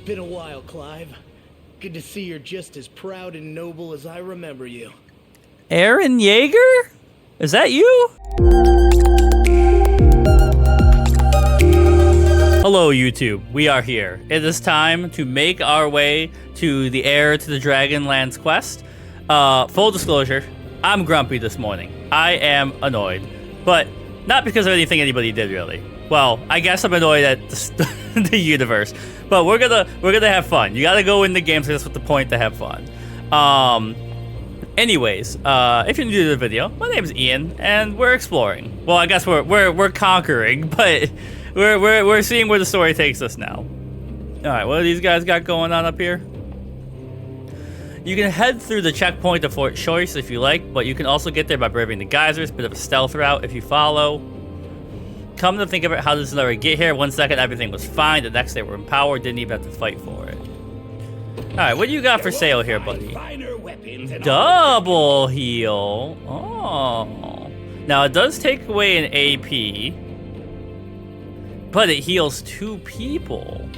Been a while, Clive. Good to see you're just as proud and noble as I remember you. Aaron Yeager? Is that you? Hello, YouTube. We are here. It is time to make our way to the Heir to the Dragonlands quest. Full disclosure, I'm grumpy this morning. I am annoyed, but not because of anything anybody did, really. Well, I guess I'm annoyed at the universe, but we're gonna have fun. You gotta go in the games. That's what the point, to have fun. Anyways, if you're new to the video, my name is Ian, and we're exploring. Well, I guess we're conquering, but we're seeing where the story takes us now. All right, what do these guys got going on up here? You can head through the checkpoint to Fort Choice if you like, but you can also get there by braving the geysers. Bit of a stealth route if you follow. Come to think of it, how does Nora get here? 1 second, everything was fine. The next, they were empowered, didn't even have to fight for it. Alright, what do you got for sale here, buddy? Double heal. Oh. Now, it does take away an AP, but it heals 2 people.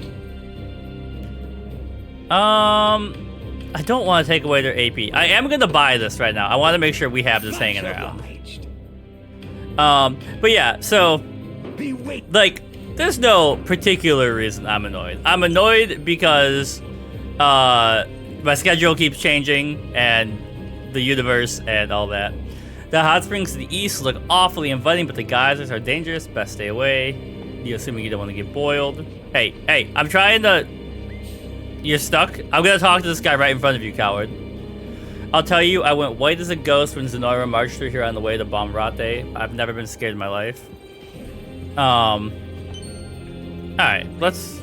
I don't want to take away their AP. I am going to buy this right now. I want to make sure we have this hanging around. But yeah, so... like, there's no particular reason I'm annoyed. I'm annoyed because my schedule keeps changing and the universe and all that. The hot springs to the east look awfully inviting, but the geysers are dangerous. Best stay away. You assuming you don't want to get boiled. Hey, I'm trying to... You're stuck? I'm gonna talk to this guy right in front of you, coward. I'll tell you, I went white as a ghost when Zenora marched through here on the way to Bomrate. I've never been scared in my life. Alright, let's...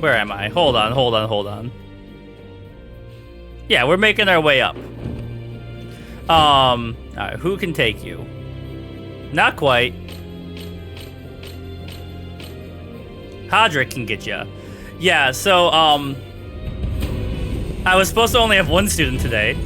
Where am I? Hold on. Yeah, we're making our way up. Alright, who can take you? Not quite. Hodrick can get you. Yeah, so, I was supposed to only have 1 student today.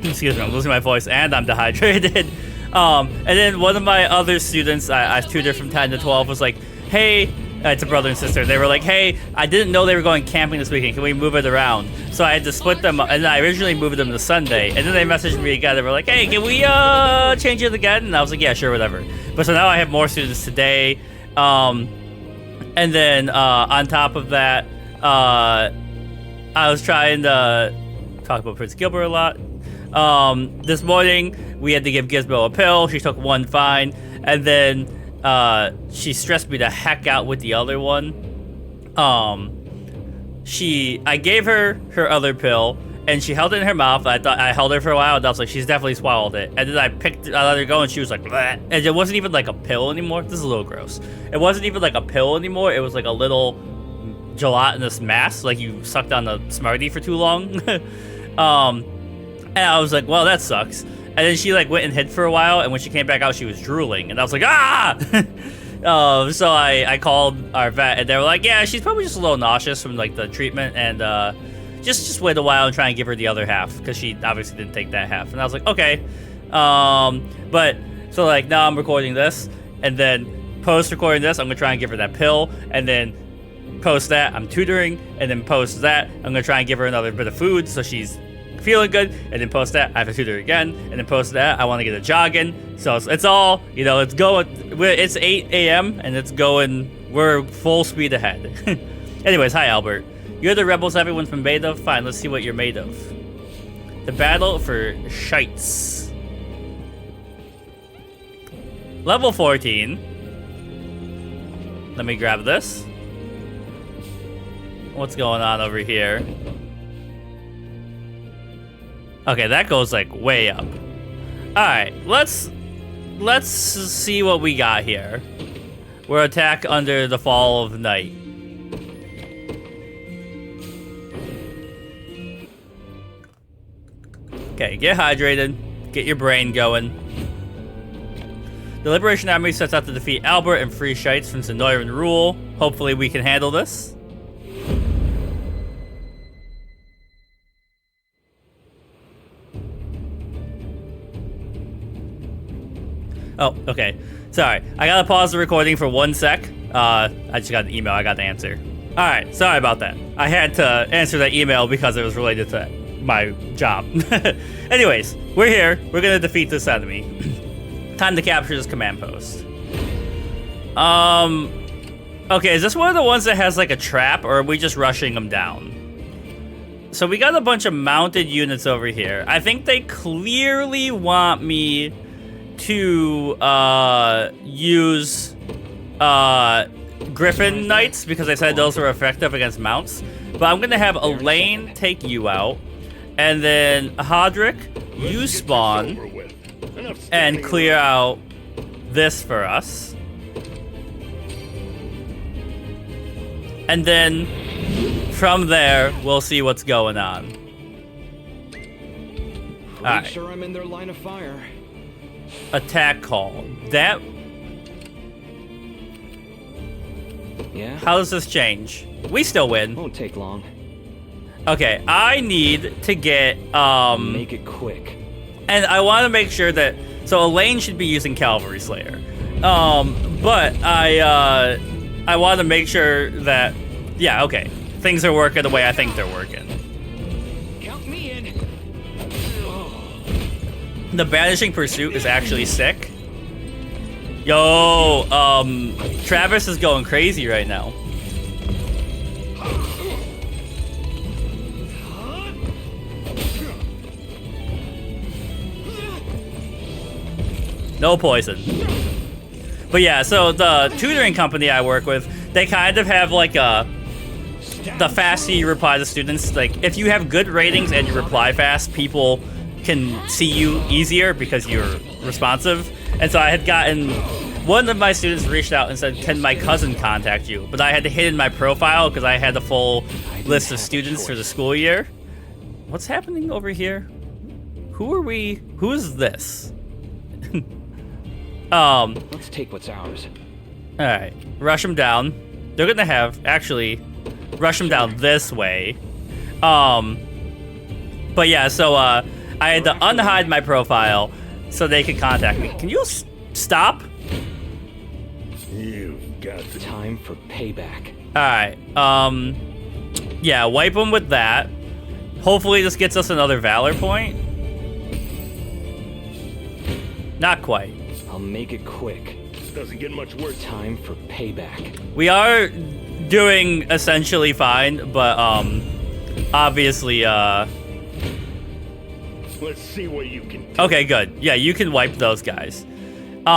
Excuse me, I'm losing my voice and I'm dehydrated. And then one of my other students, I tutored from 10 to 12, was like, hey, it's a brother and sister. They were like, hey, I didn't know they were going camping this weekend. Can we move it around? So I had to split them, and I originally moved them to Sunday. And then they messaged me again. They were like, hey, can we change it again? And I was like, yeah, sure, whatever. But so now I have more students today. And then on top of that, I was trying to talk about Prince Gilbert a lot. This morning, we had to give Gizmo a pill. She took 1 fine. And then she stressed me the heck out with the other one. I gave her other pill, and she held it in her mouth. I held her for a while, and I was like, she's definitely swallowed it. And then I let her go, and she was like, bleh. And it wasn't even like a pill anymore. This is a little gross. It wasn't even like a pill anymore. It was like a little gelatinous mass, like you sucked on a Smartie for too long. And I was like, well, that sucks. And then she like went and hid for a while, and when she came back out, she was drooling, and I was like, ah! So I called our vet, and they were like, yeah, she's probably just a little nauseous from like the treatment, and just wait a while and try and give her the other half, because she obviously didn't take that half. And I was like, okay. But so like now I'm recording this, and then post recording this, I'm gonna try and give her that pill, and then post that I'm tutoring, and then post that I'm gonna try and give her another bit of food so she's feeling good, and then post that I have to tutor again, and then post that I want to get a jogging. So it's all, you know, it's going. It's 8 a.m. and it's going. We're full speed ahead. Anyways, hi Albert. You're the rebels everyone's been made of. Fine, let's see what you're made of. The battle for Schaetze. Level 14. Let me grab this. What's going on over here? Okay, that goes like way up. Alright, let's see what we got here. We're attack under the fall of night. Okay, get hydrated. Get your brain going. The Liberation Army sets out to defeat Albert and free Schaetze from Zenoiran rule. Hopefully we can handle this. Oh, okay. Sorry. I gotta pause the recording for 1 sec. I just got an email. I got the answer. Alright, sorry about that. I had to answer that email because it was related to my job. Anyways, we're here. We're gonna defeat this enemy. Time to capture this command post. Okay, is this one of the ones that has like a trap, or are we just rushing them down? So we got a bunch of mounted units over here. I think they clearly want me to use Griffin Knights because they said those were effective against mounts. But I'm gonna have Elaine take you out, and then Hodrick, you spawn and clear out this for us. And then from there, we'll see what's going on. All right. Make sure I'm in their line of fire. Attack call. That. Yeah. How does this change? We still win. Won't take long. Okay, I need to get Make it quick. and I want to make sure that so Elaine should be using Cavalry Slayer. But I want to make sure that yeah, okay. Things are working the way I think they're working. Count me in. The Banishing Pursuit is actually sick. Yo, Travis is going crazy right now. No poison. But yeah, so the tutoring company I work with, they kind of have like the faster you reply to students, like if you have good ratings and you reply fast, people can see you easier because you're responsive. And so I had gotten, one of my students reached out and said, can my cousin contact you? But I had to hit in my profile because I had the full list of students for the school year. What's happening over here? Who are we? Who is this? Let's take what's ours. All right, rush them down. They're gonna have actually rush them down this way. But yeah, so I had to unhide my profile so they could contact me. Can you stop? You've got the time for payback. All right. Yeah, wipe them with that. Hopefully this gets us another Valor point. Not quite. I'll make it quick. Doesn't get much worse. Time for payback. We are doing essentially fine, but obviously Let's see what you can do. okay, good. Yeah, you can wipe those guys. But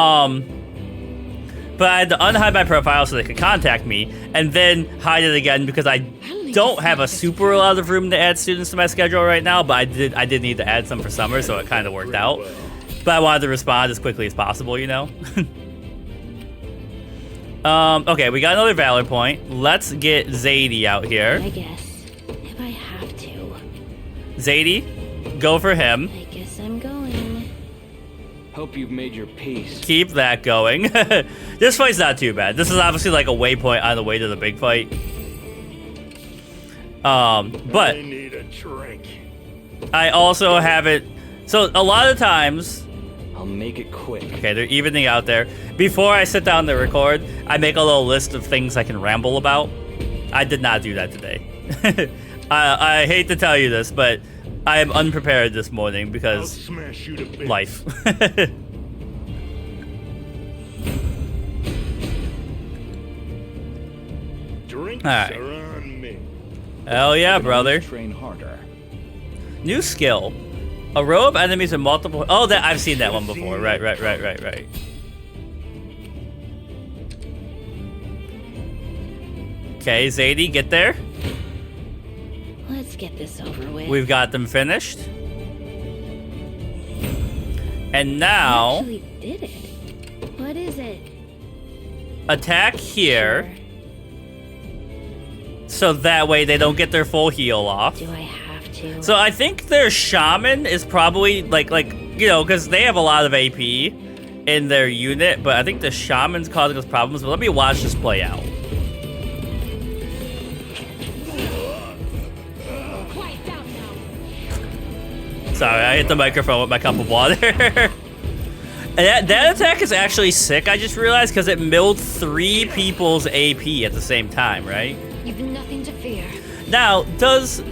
I had to unhide my profile so they could contact me, and then hide it again because I don't have a super lot of room to add students to my schedule right now. But I did need to add some for summer, so it kind of worked out. But I wanted to respond as quickly as possible, you know. Okay, we got another Valor point. Let's get Zadie out here. I guess if I have to. Zadie, go for him. I guess I'm going. Hope you've made your peace. Keep that going. This fight's not too bad. This is obviously like a waypoint on the way to the big fight. But I need a drink. I also have it. So a lot of times, I'll make it quick. okay, they're evening out there. Before I sit down to record, I make a little list of things I can ramble about. I did not do that today. I hate to tell you this, but I am unprepared this morning because Smash you to bits. life. Drinks All right. are on me. Hell yeah, brother. Train harder. New skill. A row of enemies in multiple... Oh, that I've seen that one before. Right. Okay, Zadie, get there. Let's get this over with. We've got them finished. And now, actually did it. What is it? attack here. Sure. So that way they don't get their full heal off. Do I have to? So I think their shaman is probably like you know, because they have a lot of AP in their unit, but I think the shaman's causing us problems. But let me watch this play out. Quiet down now. Sorry, I hit the microphone with my cup of water. And that attack is actually sick, I just realized, because it milled 3 people's AP at the same time, right? You've nothing to fear. Now, does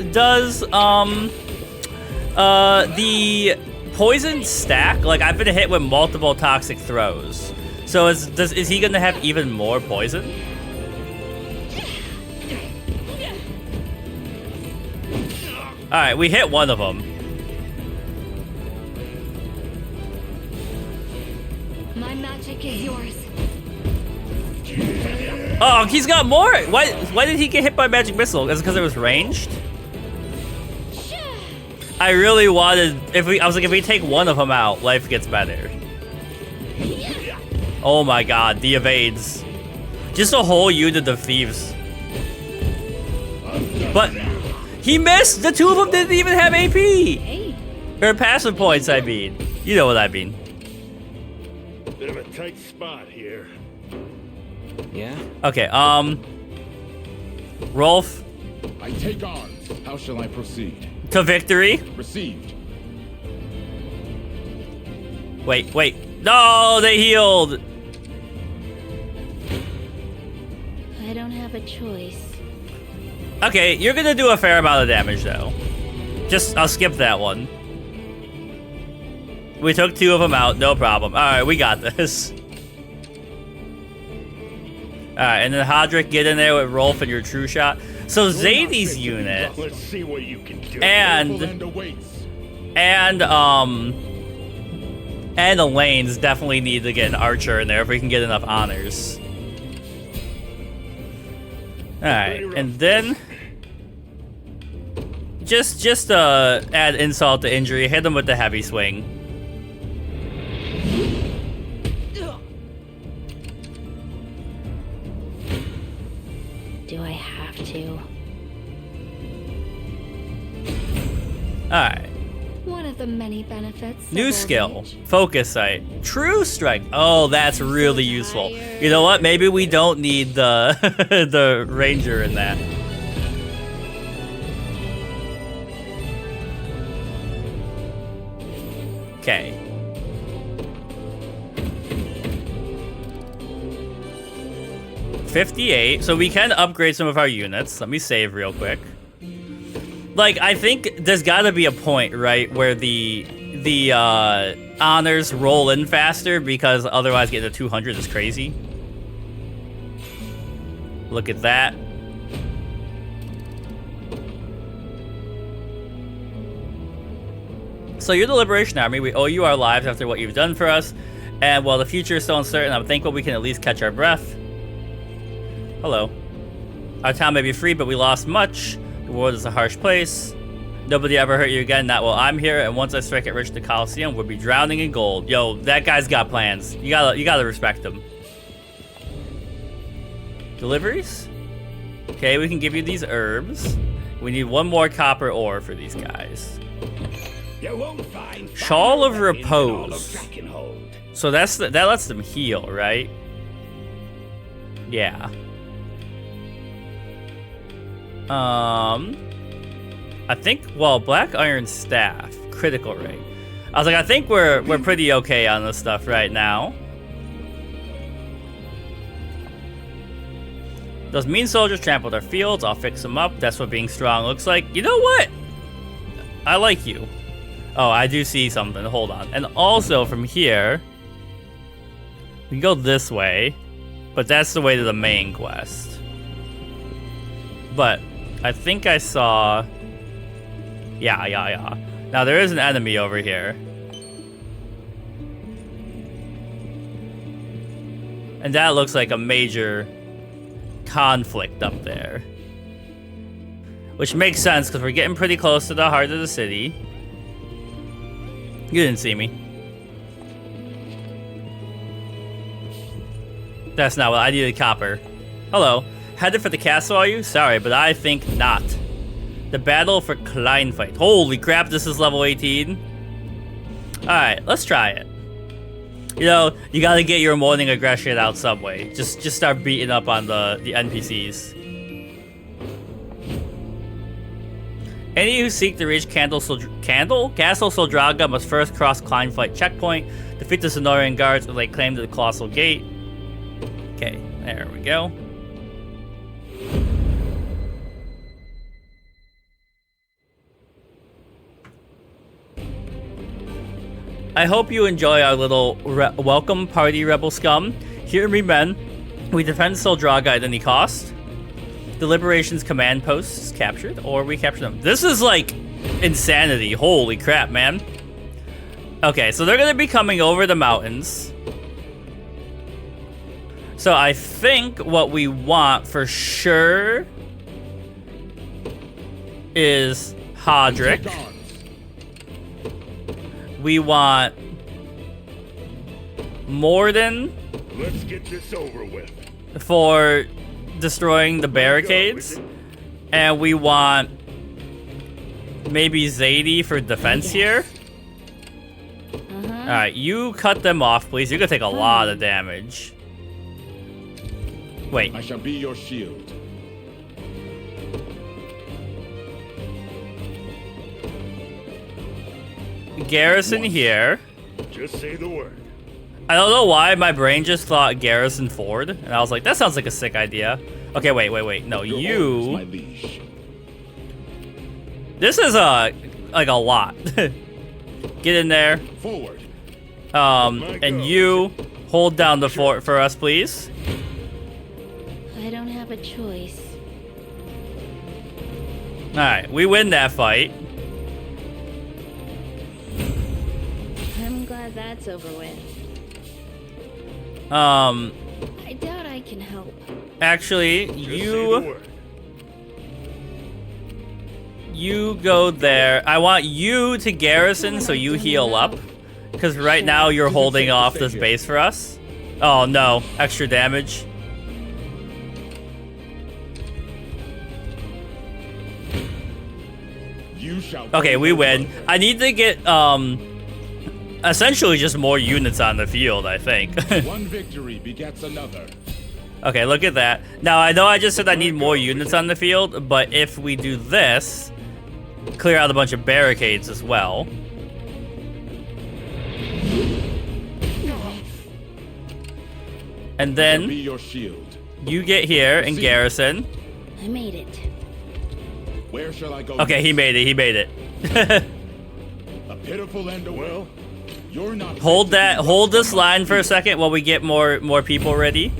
the poison stack? Like, I've been hit with multiple toxic throws. So is he gonna have even more poison? All right, we hit one of them. My magic is yours. Oh, he's got more. Why did he get hit by magic missile? Is it because it was ranged? I really wanted. I was like, if we take one of them out, life gets better. Oh my god, the evades. Just a whole unit of thieves. But he missed! The two of them didn't even have AP! Hey. Or passive points, I mean. You know what I mean. Bit of a tight spot here. Yeah? Okay, Rolf, I take arms. How shall I proceed? to victory. Received. Wait. No, they healed! I don't have a choice. Okay, you're gonna do a fair amount of damage, though. I'll skip that one. We took two of them out, no problem. Alright, we got this. Alright, and then Hodrick, get in there with Rolf and your true shot. So Zadie's unit, Let's see what you can do. and Elaine's definitely need to get an archer in there if we can get enough honors. Alright, and then just add insult to injury, hit him with the heavy swing. Do I have to? Alright. One of the many benefits. of New old skill. age. Focus sight. True strike. Oh, that's really useful. You know what? Maybe we don't need the the ranger in that. Okay. $58. So we can upgrade some of our units. Let me save real quick. Like, I think there's got to be a point, right, where the honors roll in faster, because otherwise getting to 200 is crazy. Look at that. So you're the Liberation Army. We owe you our lives after what you've done for us. And while the future is still uncertain, I'm thankful we can at least catch our breath. Hello. Our town may be free, but we lost much. The world is a harsh place. Nobody ever hurt you again, not while I'm here, and once I strike it rich at the Coliseum, we'll be drowning in gold. Yo, that guy's got plans. You gotta respect him. Deliveries? Okay, we can give you these herbs. We need one more copper ore for these guys. You won't find Shawl of fire in all of Repose. Drakenhold. So that lets them heal, right? Yeah. I think, well, Black Iron Staff, critical rate. I was like, I think we're pretty okay on this stuff right now. Those mean soldiers trampled our fields. I'll fix them up. That's what being strong looks like. You know what? I like you. Oh, I do see something. Hold on. And also from here, we can go this way, but that's the way to the main quest. But I think I saw... Yeah. Now there is an enemy over here. And that looks like a major conflict up there. Which makes sense, because we're getting pretty close to the heart of the city. You didn't see me. That's not what I needed. Copper. Hello. Headed for the castle, are you? Sorry, but I think not. The battle for Kleinfelt. Holy crap, this is level 18. Alright, let's try it. You know, you gotta get your morning aggression out some way. Just start beating up on the NPCs. Any who seek to reach Castle Soldraga must first cross Kleinfelt checkpoint, defeat the Sonorian guards, and lay claim to the Colossal Gate. Okay, there we go. I hope you enjoy our little welcome party, rebel scum. Hear me, men. We defend Soldraga at any cost. The Liberation's command post is captured, or we capture them. This is like insanity. Holy crap, man. Okay, so they're gonna be coming over the mountains. So I think what we want for sure is Hodrick. We want Morden. Let's get this over with. For destroying the barricades. And we want maybe Zadie for defense here. Alright, you cut them off, please. You're gonna take a lot of damage. Wait. I shall be your shield. Garrison here. Just say the word. I don't know why my brain just thought Garrison Ford, and I was like, that sounds like a sick idea. Okay, wait. No, Your you. orders, my liege. This is like a lot. Get in there. Forward. And you hold down the fort for us, please. I don't have a choice. All right, we win that fight. I'm glad that's over with. I doubt I can help. Actually, Just say the word. you go there. I want you to garrison so you heal up. Because right now you're holding off this base for us. Oh no, extra damage. You shall Okay, we win. I need to get essentially just more units on the field, I think. One victory begets another. Okay, look at that. Now I know I just said I need more units on the field, but if we do this, clear out a bunch of barricades as well. And Be then your shield. you get here and garrison. I made it. Where shall I go? Okay, he made it. He made it. A pitiful end. Well, you're not. Hold that. Hold this line for a second while we get more people ready.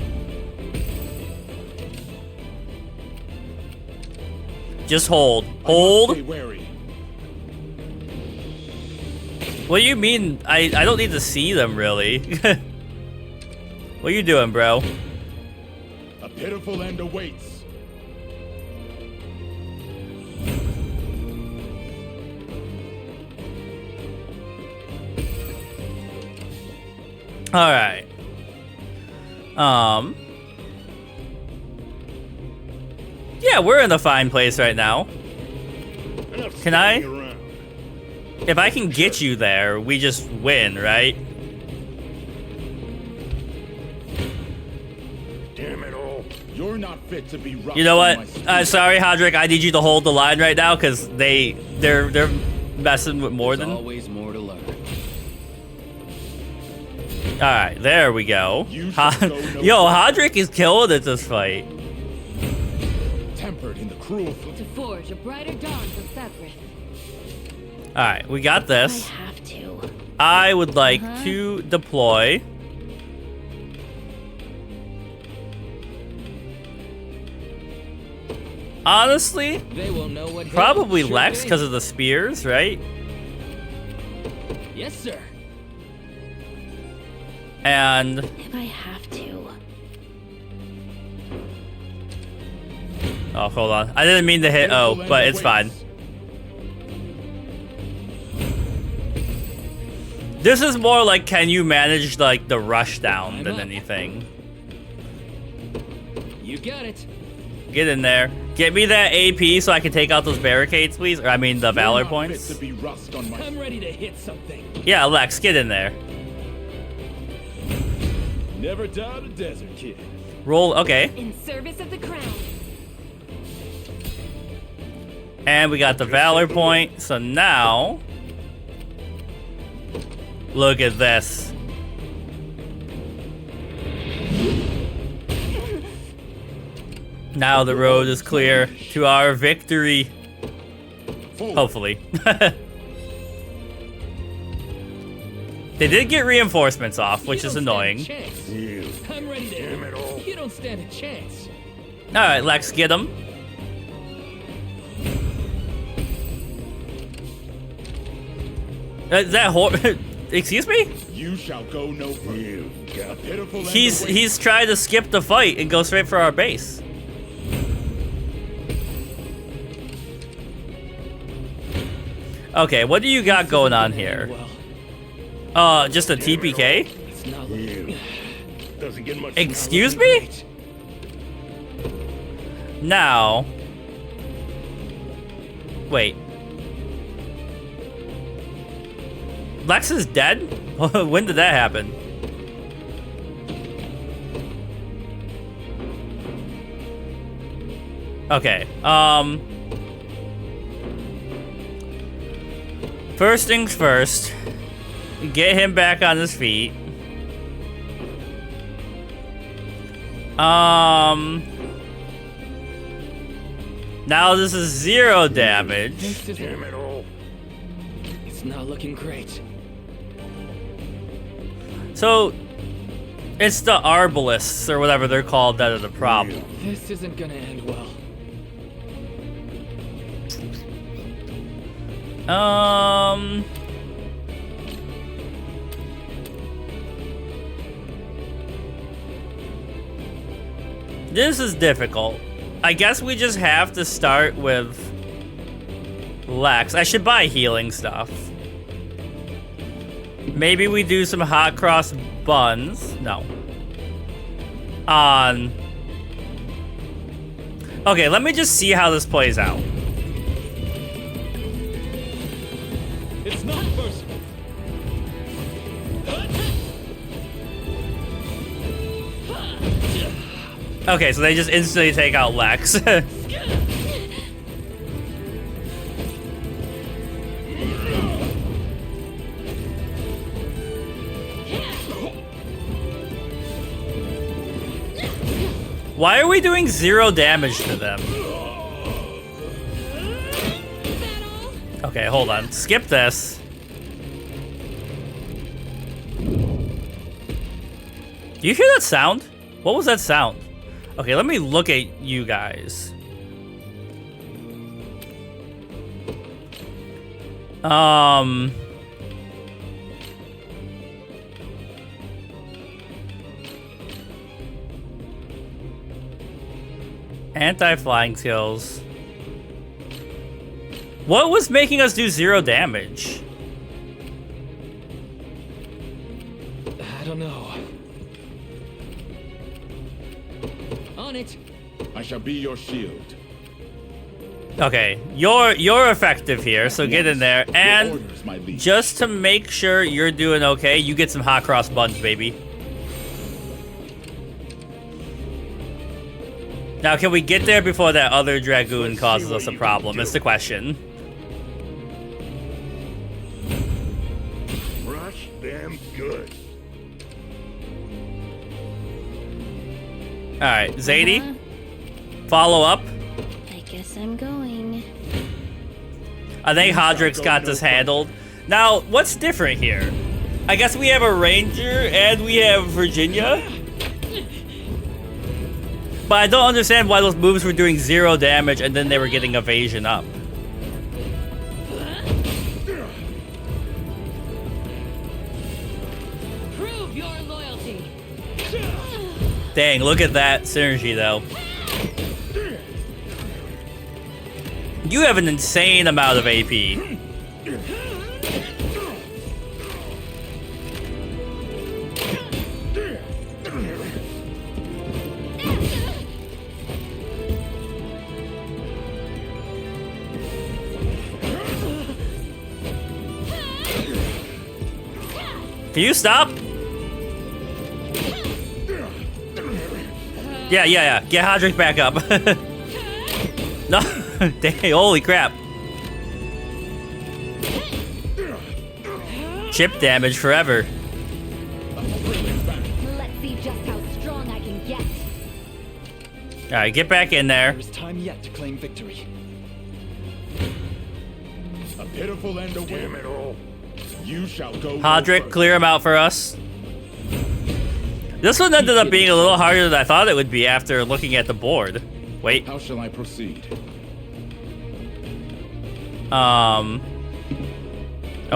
Just hold. Hold. Stay wary. What do you mean? I don't need to see them really. What are you doing, bro? A pitiful end awaits. All right. Yeah, we're in a fine place right now. Enough Can I? standing around. If I can get you there, we just win, right? Damn it all. You're not fit to be rough. You know on what? my speed. Sorry, Hodrick. I need you to hold the line right now because they're messing with Morden. All Always more to learn. right, there we go. You shall go no Yo, further. Hodrick is killing at this fight. Tempered in the cruel. To forge a brighter dawn for February. All right, we got I this. have to. I would like to deploy. Honestly, They will know what hit probably them. Lex Sure because of the spears, right? thing. Yes, sir. And If I have to. oh, hold on. I didn't mean to hit O, Pitiful but end it's fine. awaits. This is more like, can you manage like the rush down I'm than up. anything? You got it. Get in there. Get me that AP so I can take out those barricades, please. Or I mean the valor You're not points. Fit to be rust on my. I'm ready to hit something. Yeah, Lex, get in there. Never doubt a desert kid. Roll. Okay. In service of the crown. And we got the valor point. So now, look at this. Now the road is clear to our victory. Forward. Hopefully. They did get reinforcements off, which You is don't annoying. stand a chance. You. I'm ready to. Damn it all. You don't stand a chance. All right, Lex, get him. That excuse me? You shall go no further. You A got pitiful end He's awaits. trying to skip the fight and go straight for our base. Okay, what do you got going on here? Well, Just a TPK? it's not you. Doesn't get much. Excuse me? Now. Wait. Lex is dead? When did that happen? Okay, first things first, get him back on his feet. Now this is 0 damage. This isn't. Damn it all. It's not looking great. So, it's the arbalists, or whatever they're called, that are the problem. This isn't gonna end well. This is difficult. I guess we just have to start with Lex. I should buy healing stuff. Maybe we do some hot cross buns. No. On. Okay, let me just see how this plays out. It's not personal. Okay, so they just instantly take out Lex. Why are we doing 0 damage to them? Okay, hold on. Skip this. Do you hear that sound? What was that sound? Okay, let me look at you guys. Anti-flying skills. What was making us do 0 damage? I don't know. On it. I shall be your shield. Okay, you're effective here, so get in there. Your And orders, my liege. just to make sure you're doing okay, you get some hot cross buns, baby. Now, can we get there before that other dragoon causes us a problem? Is the question. Rush them good. All right, Zadie, follow up. I guess I'm going. I think Hodrick's got this handled. Now, what's different here? I guess we have a ranger and we have Virginia. But I don't understand why those moves were doing 0 damage and then they were getting evasion up. Prove your loyalty. Dang, look at that synergy though. You have an insane amount of AP. Can you stop? Yeah. Get Hodrick back up. No, dang, holy crap. Chip damage forever. Let's see just how strong I can get. All right, get back in there. There is time yet to claim victory. A pitiful end Damn awaits. it all. You shall go. Hodrick, clear him out for us. This one ended up being a little harder than I thought it would be after looking at the board. Wait. How shall I proceed? Oh,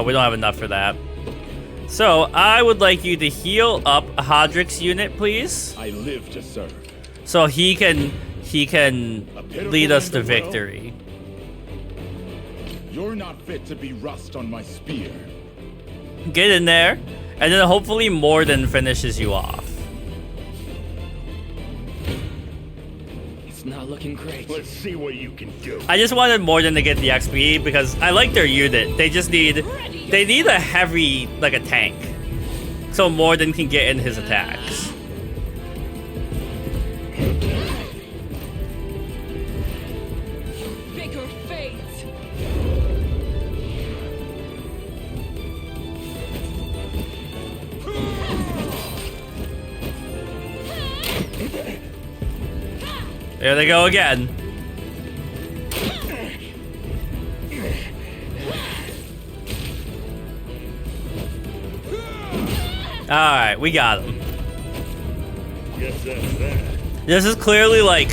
we don't have enough for that. So, I would like you to heal up Hodrick's unit, please. I live to serve. So he can lead us to victory. You're not fit to be rust on my spear. Get in there, and then hopefully Morden finishes you off. It's not looking great. Let's see what you can do. I just wanted Morden to get the XP because I like their unit. They just need a heavy, like a tank, so Morden can get in his attacks. Bigger fate. There they go again. Alright, we got him. Guess that's that. This is clearly like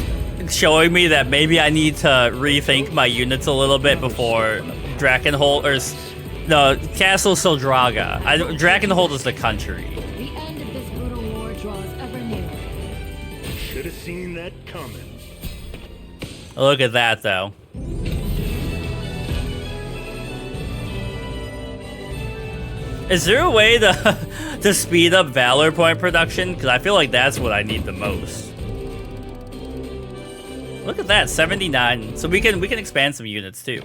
showing me that maybe I need to rethink my units a little bit before Drakenhold no, Castle Sildraga. Drakenhold is the country. The end of this brutal war draws ever nearer. Should have seen that coming. Look at that though. Is there a way to to speed up Valor point production? Because I feel like that's what I need the most. Look at that, 79. So we can expand some units too.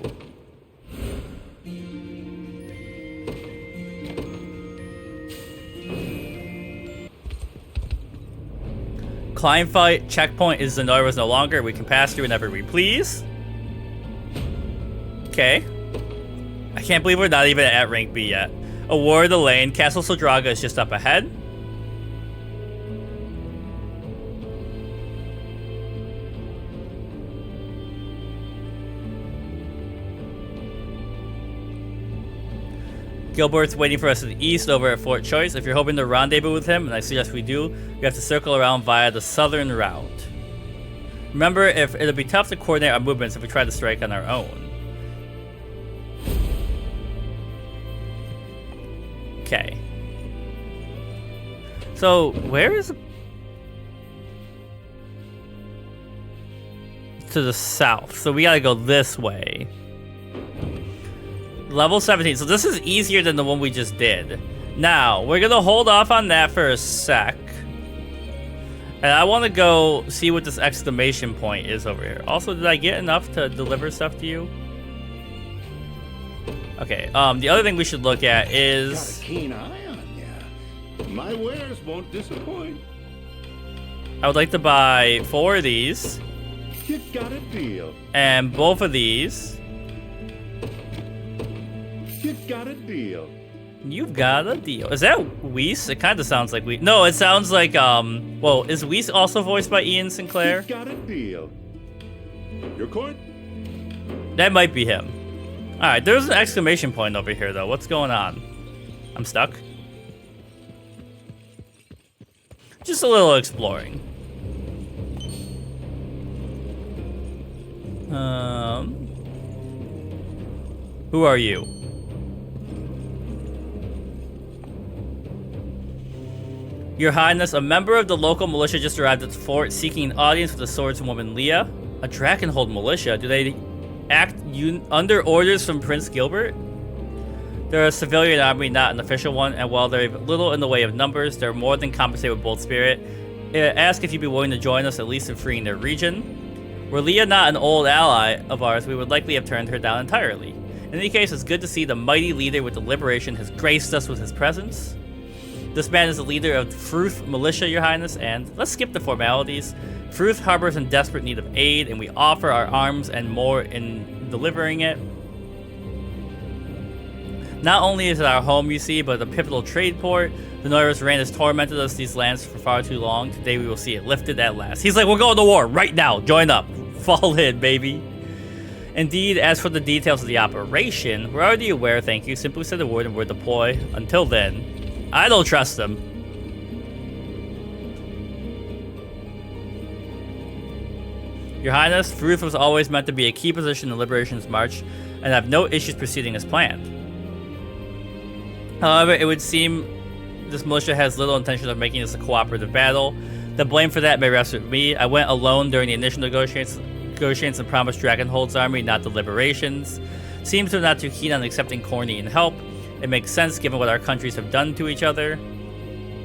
Kleinfelt checkpoint is Zenora's no longer. We can pass through whenever we please. Okay. I can't believe we're not even at rank B yet. Award the lane. Castle Sildraga is just up ahead. Gilbert's waiting for us to the east over at Fort Choice. If you're hoping to rendezvous with him, and I suggest we do, we have to circle around via the southern route. Remember, it'll be tough to coordinate our movements if we try to strike on our own. Okay. So, where is... To the south. So we gotta go this way. Level 17. So this is easier than the one we just did. Now, we're gonna hold off on that for a sec. And I want to go see what this exclamation point is over here. Also, did I get enough to deliver stuff to you? Okay, the other thing we should look at is... Got a keen eye on ya. My wares won't disappoint. I would like to buy 4 of these. You've got a deal. And both of these. You've got a deal. You've got a deal. Is that Weiss? It kind of sounds like Weiss. No, it sounds like, well, is Weiss also voiced by Ian Sinclair? You've got a deal. Your court? That might be him. Alright, there's an exclamation point over here, though. What's going on? I'm stuck. Just a little exploring. Who are you? Your Highness, a member of the local militia just arrived at the fort seeking an audience with the swordswoman Leah. A Drakenhold militia? Do they act under orders from Prince Gilbert? They're a civilian army, not an official one, and while they're little in the way of numbers, they're more than compensated with bold spirit. Ask if you'd be willing to join us, at least in freeing their region. Were Leah not an old ally of ours, we would likely have turned her down entirely. In any case, it's good to see the mighty leader with the liberation has graced us with his presence. This man is the leader of Fruth Militia, Your Highness, and let's skip the formalities. Fruth harbors in desperate need of aid, and we offer our arms and more in delivering it. Not only is it our home, you see, but a pivotal trade port. The Noira's reign has tormented us these lands for far too long. Today we will see it lifted at last. He's like, we're going to war right now. Join up. Fall in, baby. Indeed, as for the details of the operation, we're already aware, thank you. Simply say the word and we're deploy. Until then, I don't trust them. Your Highness, Fruth was always meant to be a key position in the Liberation's March, and I have no issues proceeding as planned. However, it would seem this militia has little intention of making this a cooperative battle. The blame for that may rest with me. I went alone during the initial negotiations and promised Dragonhold's army, not the Liberations. Seems they're not too keen on accepting Cornian help. It makes sense given what our countries have done to each other.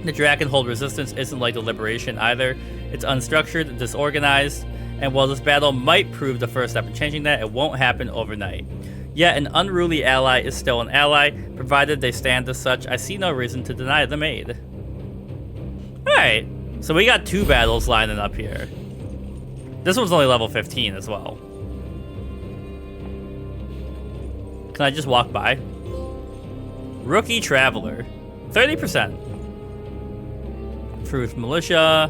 The Dragonhold resistance isn't like the Liberation either. It's unstructured, disorganized, and while this battle might prove the first step in changing that, it won't happen overnight. Yet an unruly ally is still an ally, provided they stand as such. I see no reason to deny them aid. Alright, so we got 2 battles lining up here. This one's only level 15 as well. Can I just walk by? Rookie Traveler. 30%. Fruth Militia.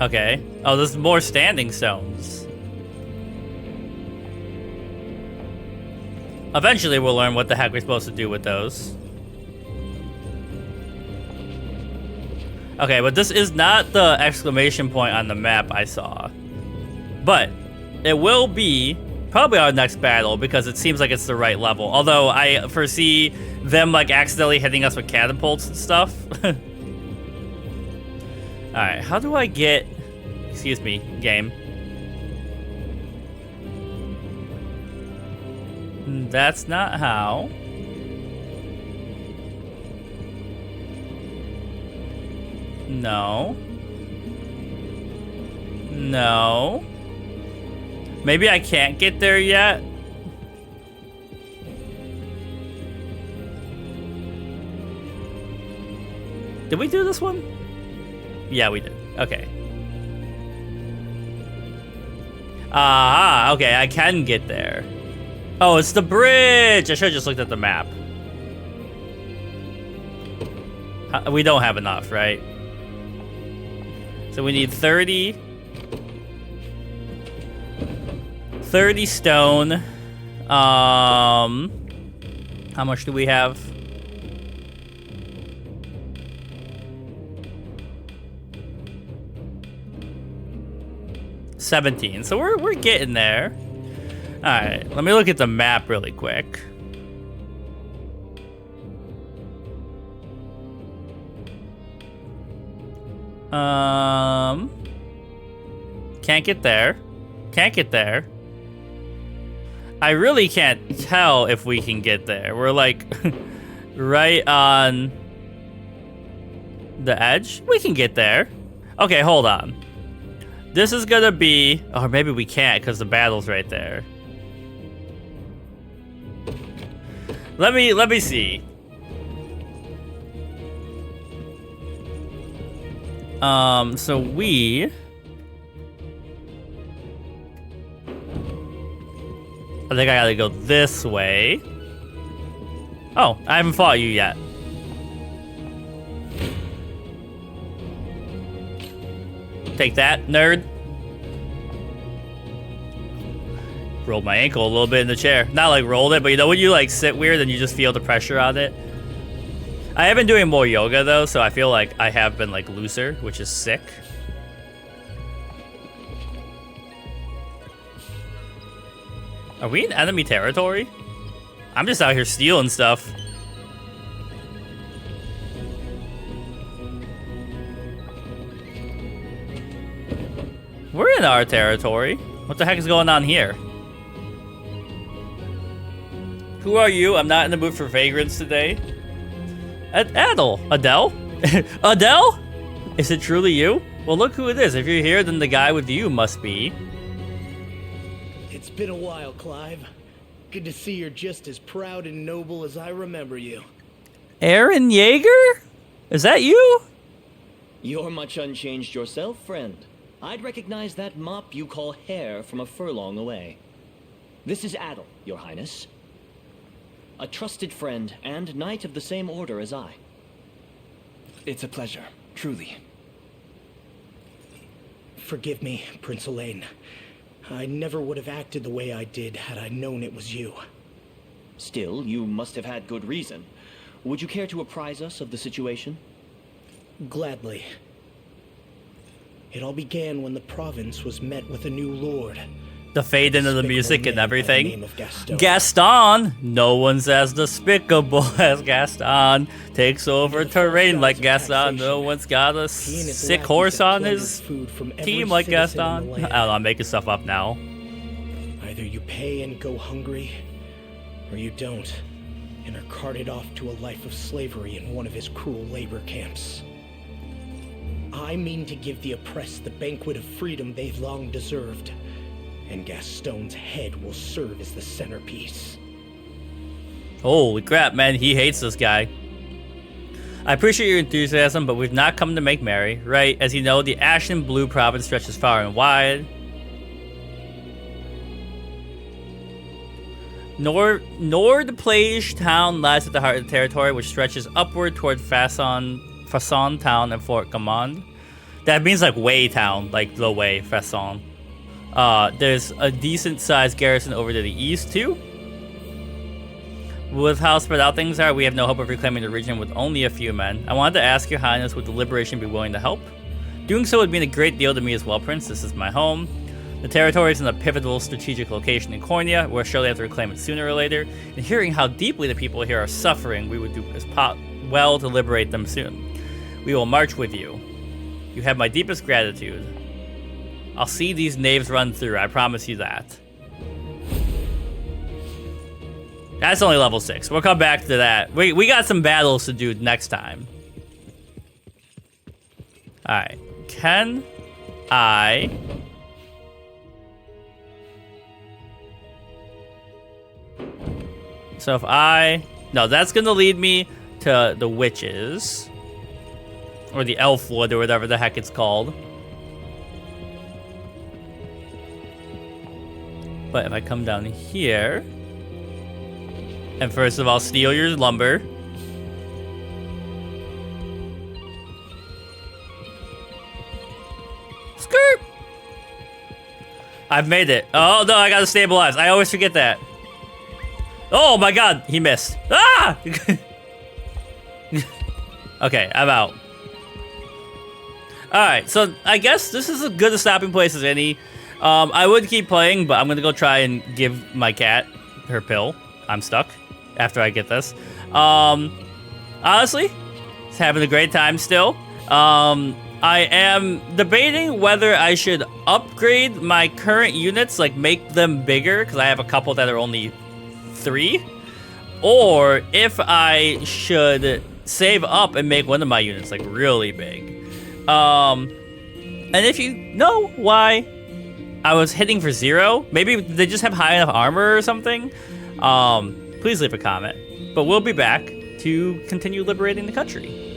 Okay. Oh, there's more standing stones. Eventually we'll learn what the heck we're supposed to do with those. Okay, but this is not the exclamation point on the map I saw. But it will be probably our next battle because it seems like it's the right level. Although I foresee them like accidentally hitting us with catapults and stuff. Alright, how do I get... Excuse me, game. That's not how. No. No. Maybe I can't get there yet. Did we do this one? Yeah, we did. Okay. Ah, okay, I can get there. Oh, it's the bridge! I should have just looked at the map. We don't have enough, right? So we need 30 stone. How much do we have? $17. So we're getting there. All right, let me look at the map really quick. Can't get there. Can't get there. I really can't tell if we can get there. We're like right on the edge. We can get there. Okay, hold on. This is gonna be, or maybe we can't because the battle's right there. Let me see. So we... I think I gotta go this way. Oh, I haven't fought you yet. Take that, nerd. Rolled my ankle a little bit in the chair. Not like rolled it, but you know when you like sit weird and you just feel the pressure on it? I have been doing more yoga though, so I feel like I have been like looser, which is sick. Are we in enemy territory? I'm just out here stealing stuff. We're in our territory. What the heck is going on here? Who are you? I'm not in the mood for vagrants today. Adele? Adele? Is it truly you? Well, look who it is. If you're here, then the guy with you must be. It's been a while, Clive. Good to see you're just as proud and noble as I remember you. Aaron Yeager? Is that you? You're much unchanged yourself, friend. I'd recognize that mop you call hair from a furlong away. This is Adel, Your Highness. A trusted friend and knight of the same order as I. It's a pleasure, truly. forgive me, Prince Elaine. I never would have acted the way I did had I known it was you. Still, you must have had good reason. Would you care to apprise us of the situation? Gladly. It all began when the province was met with a new lord. The fade into the Despicable music and man by the everything. name of Gaston. Gaston! No one's as despicable as Gaston. Takes over terrain like Gaston. No one's got a He and his sick lackeys horse have on plundered his food from every team like citizen in Gaston. the I don't land. know, I'm making stuff up now. Either you pay and go hungry, or you don't, and are carted off to a life of slavery in one of his cruel labor camps. I mean to give the oppressed the banquet of freedom they've long deserved, and Gaston's head will serve as the centerpiece. Holy crap, man, he hates this guy. I appreciate your enthusiasm, but we've not come to make merry, right? As you know, the Ashen Blue province stretches far and wide. Nordplage town lies at the heart of the territory, which stretches upward toward Fasson town and Fort Gammond. That means like Way town, like the Way, Fasson. There's a decent sized garrison over to the east too. With how spread out things are, we have no hope of reclaiming the region with only a few men. I wanted to ask your highness, would the Liberation be willing to help? Doing so would mean a great deal to me as well, Prince. This is my home. The territory is in a pivotal strategic location in Cornia. We'll surely have to reclaim it sooner or later. And hearing how deeply the people here are suffering, we would do well to liberate them soon. We will march with you. You have my deepest gratitude. I'll see these knaves run through, I promise you that. That's only level 6. We'll come back to that. We got some battles to do next time. Alright. Can I... So if I... No, that's going to lead me to the witches. Or the elf wood, or whatever the heck it's called. But if I come down here... And first of all, steal your lumber. Skirt! I've made it. Oh, no, I gotta stabilize. I always forget that. Oh my god, he missed. Ah! Okay, I'm out. Alright, so I guess this is as good a stopping place as any. I would keep playing, but I'm gonna go try and give my cat her pill. I'm stuck after I get this. Honestly, it's having a great time still. I am debating whether I should upgrade my current units, like make them bigger, because I have a couple that are only 3, or if I should save up and make one of my units like really big. And if you know why I was hitting for 0, maybe they just have high enough armor or something, please leave a comment. But we'll be back to continue liberating the country.